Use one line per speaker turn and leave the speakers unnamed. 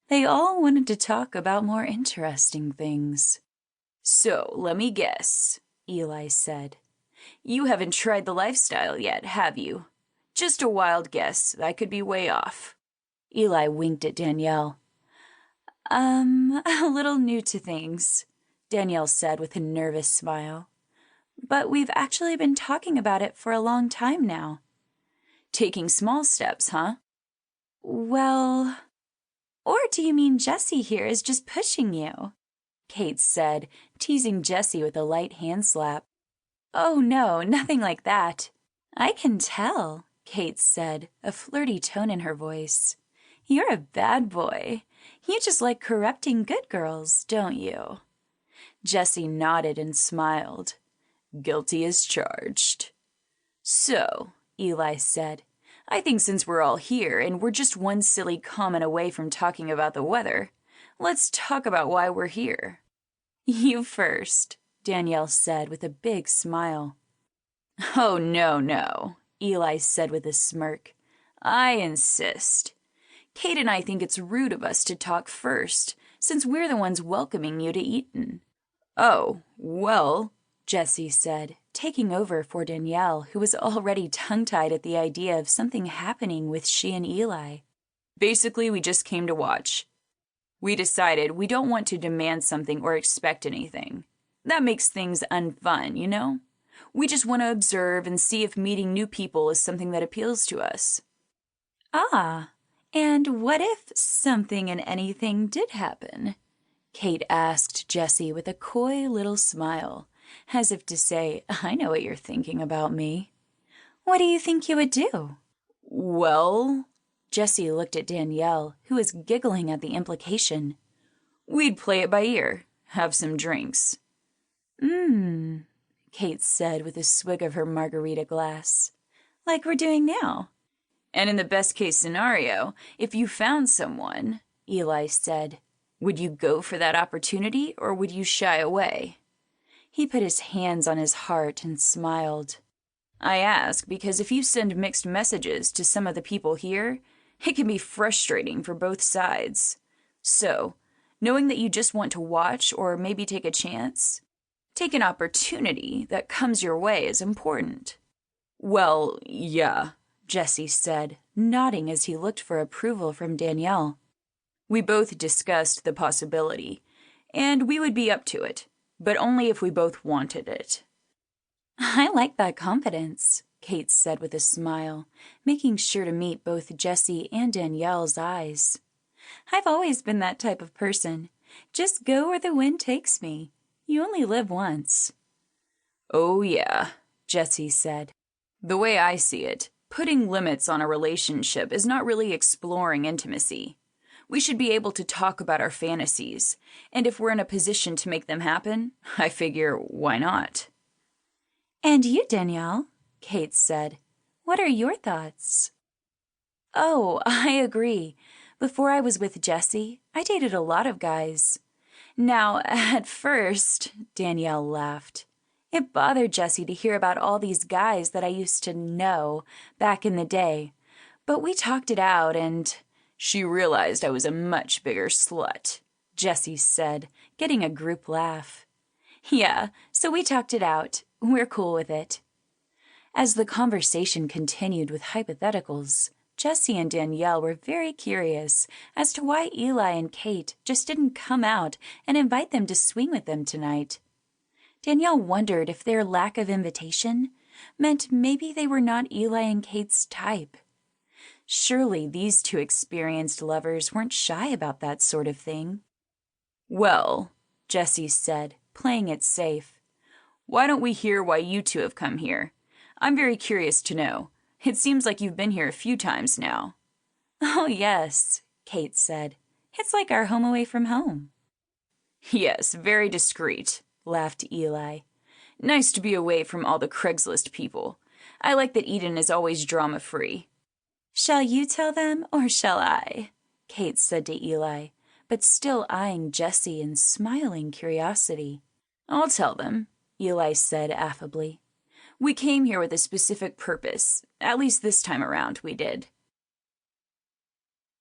They all wanted to talk about more interesting things. "So, let me guess," Eli said. "You haven't tried the lifestyle yet, have you? Just a wild guess. I could be way off." Eli winked at Danielle. A little new to things," Danielle said with a nervous smile. "But we've actually been talking about it for a long time now." "Taking small steps, huh?" "Well... Or do you mean Jessie here is just pushing you?" Kate said, teasing Jessie with a light hand slap. "Oh no, nothing like that." "I can tell," Kate said, a flirty tone in her voice. "You're a bad boy. You just like corrupting good girls, don't you?" Jessie nodded and smiled. "Guilty as charged." "So," Eli said, "I think since we're all here and we're just one silly comment away from talking about the weather, let's talk about why we're here." "You first," Danielle said with a big smile. "Oh, no," Eli said with a smirk. "I insist. Kate and I think it's rude of us to talk first, since we're the ones welcoming you to Eton." "Oh, well," Jessie said, taking over for Danielle, who was already tongue-tied at the idea of something happening with she and Eli. "Basically, we just came to watch. We decided we don't want to demand something or expect anything. That makes things unfun, you know? We just want to observe and see if meeting new people is something that appeals to us." "Ah, and what if something and anything did happen?" Kate asked Jessie with a coy little smile, as if to say, "I know what you're thinking about me." "What do you think you would do?" "Well," Jessie looked at Danielle, who was giggling at the implication. "We'd play it by ear, have some drinks." Kate said with a swig of her margarita glass. "Like we're doing now." "And in the best-case scenario, if you found someone," Eli said, "would you go for that opportunity or would you shy away?" He put his hands on his heart and smiled. "I ask because if you send mixed messages to some of the people here, it can be frustrating for both sides. So, knowing that you just want to watch or maybe take a chance, take an opportunity that comes your way is important." "Well, yeah," Jessie said, nodding as he looked for approval from Danielle. "We both discussed the possibility, and we would be up to it, but only if we both wanted it." "I like that confidence," Kate said with a smile, making sure to meet both Jessie and Danielle's eyes. "I've always been that type of person. Just go where the wind takes me. You only live once." "Oh, yeah," Jessie said. "The way I see it, putting limits on a relationship is not really exploring intimacy. We should be able to talk about our fantasies, and if we're in a position to make them happen, I figure, why not?" "And you, Danielle," Kate said. "What are your thoughts?" "Oh, I agree. Before I was with Jessie, I dated a lot of guys. Now, at first," Danielle laughed, "it bothered Jessie to hear about all these guys that I used to know back in the day. But we talked it out and—" "She realized I was a much bigger slut," Jessie said, getting a group laugh. "Yeah, so we talked it out. We're cool with it." As the conversation continued with hypotheticals, Jessie and Danielle were very curious as to why Eli and Kate just didn't come out and invite them to swing with them tonight. Danielle wondered if their lack of invitation meant maybe they were not Eli and Kate's type. Surely these two experienced lovers weren't shy about that sort of thing. "Well," Jessie said, playing it safe, "why don't we hear why you two have come here? I'm very curious to know. It seems like you've been here a few times now." "Oh, yes," Kate said. "It's like our home away from home." "Yes, very discreet," laughed Eli. "Nice to be away from all the Craigslist people. I like that Eden is always drama-free." "Shall you tell them, or shall I?" Kate said to Eli, but still eyeing Jessie in smiling curiosity. "I'll tell them," Eli said affably. "We came here with a specific purpose. At least this time around, we did.